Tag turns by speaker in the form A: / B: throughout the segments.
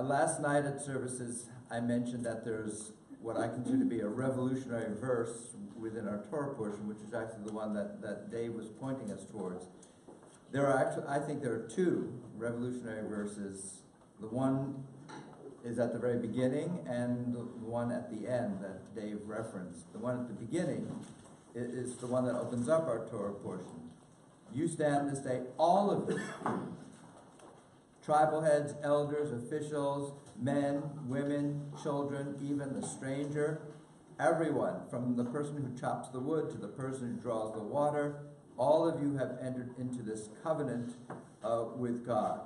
A: Last night at services, I mentioned that there's what I consider to be a revolutionary verse within our Torah portion, which is actually the one that Dave was pointing us towards. There are actually, I think there are two revolutionary verses. The one is at the very beginning, and the one at the end that Dave referenced. The one at the beginning is the one that opens up our Torah portion. You stand this day, all of you, tribal heads, elders, officials, men, women, children, even the stranger, everyone, from the person who chops the wood to the person who draws the water, all of you have entered into this covenant with God.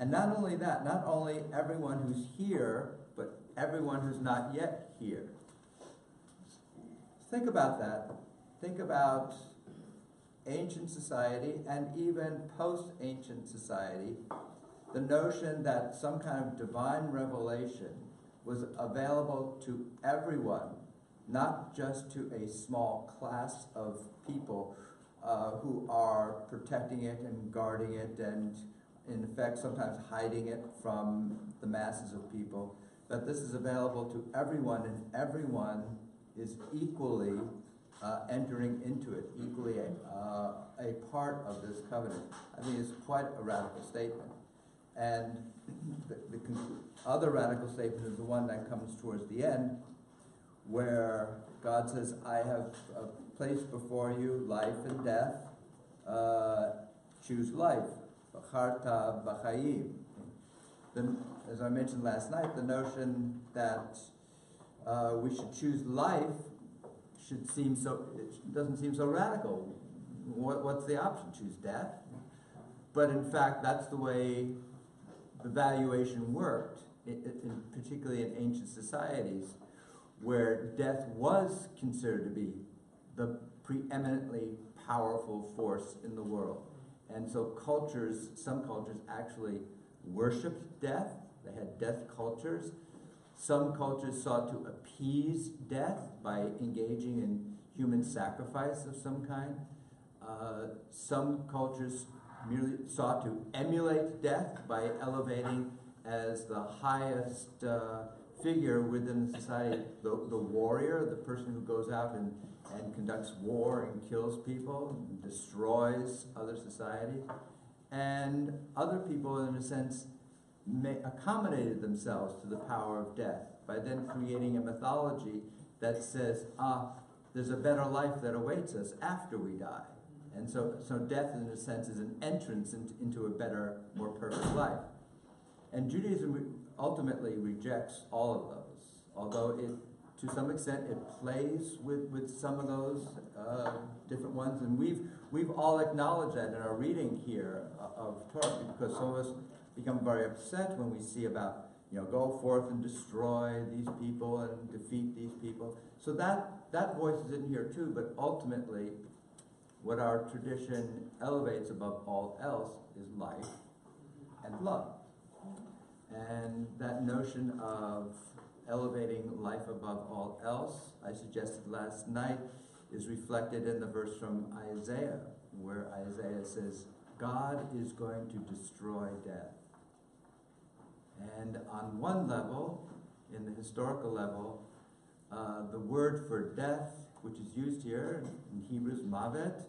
A: And not only that, not only everyone who's here, but everyone who's not yet here. Think about that. Think about ancient society and even post-ancient society. The notion that some kind of divine revelation was available to everyone, not just to a small class of people who are protecting it and guarding it and in effect sometimes hiding it from the masses of people, but this is available to everyone, and everyone is equally entering into it, equally a part of this covenant. I think it's quite a radical statement. And the other radical statement is the one that comes towards the end, where God says, I have placed before you life and death. Choose life. B'charta b'chayim. Then, as I mentioned last night, the notion that we should choose life doesn't seem so radical. What's the option? Choose death? But in fact, that's the way the valuation worked, particularly in ancient societies, where death was considered to be the preeminently powerful force in the world. And so some cultures actually worshipped death. They had death cultures. Some cultures sought to appease death by engaging in human sacrifice of some kind. Some cultures merely sought to emulate death by elevating as the highest figure within the society the warrior, the person who goes out and conducts war and kills people and destroys other societies. And other people, in a sense, accommodated themselves to the power of death by then creating a mythology that says, there's a better life that awaits us after we die. And so death, in a sense, is an entrance into a better, more perfect life. And Judaism ultimately rejects all of those, although to some extent it plays with some of those different ones. And we've all acknowledged that in our reading here of Torah, because some of us become very upset when we see about, go forth and destroy these people and defeat these people. So that voice is in here too, but ultimately what our tradition elevates above all else is life and love. And that notion of elevating life above all else, I suggested last night, is reflected in the verse from Isaiah, where Isaiah says, God is going to destroy death. And on one level, in the historical level, the word for death, which is used here in Hebrews, mavet,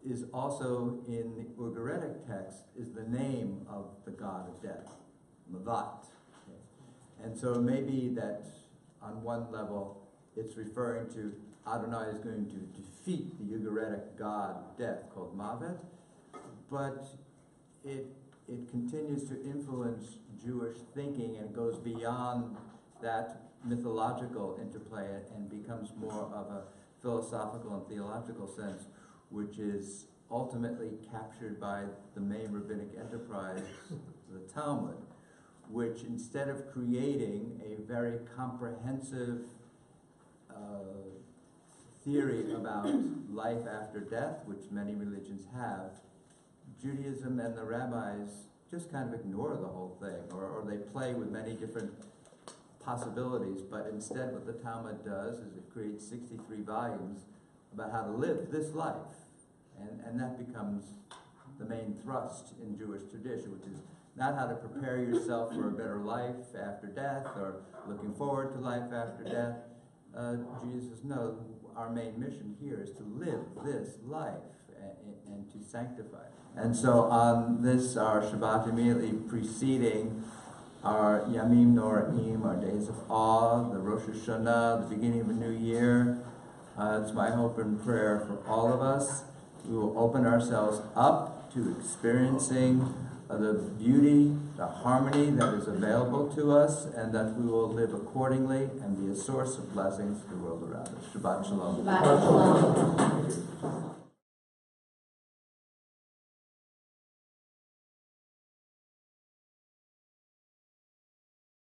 A: is also in the Ugaritic text, is the name of the god of death, mavat. Okay. And so it may be that on one level, it's referring to Adonai is going to defeat the Ugaritic god of death called mavet, but it continues to influence Jewish thinking and goes beyond that mythological interplay and becomes more of a philosophical and theological sense, which is ultimately captured by the main rabbinic enterprise, the Talmud, which instead of creating a very comprehensive theory about life after death, which many religions have, Judaism and the rabbis just kind of ignore the whole thing, or they play with many different possibilities, but instead what the Talmud does is it creates 63 volumes about how to live this life, and that becomes the main thrust in Jewish tradition, which is not how to prepare yourself for a better life after death or looking forward to life after death. Jesus says, no, our main mission here is to live this life and to sanctify. And so on this, our Shabbat immediately preceding our Yamim Noraim, our days of awe, the Rosh Hashanah, the beginning of a new year, it's my hope and prayer for all of us. We will open ourselves up to experiencing the beauty, the harmony that is available to us, and that we will live accordingly and be a source of blessings to the world around us. Shabbat Shalom.
B: Shabbat Shalom.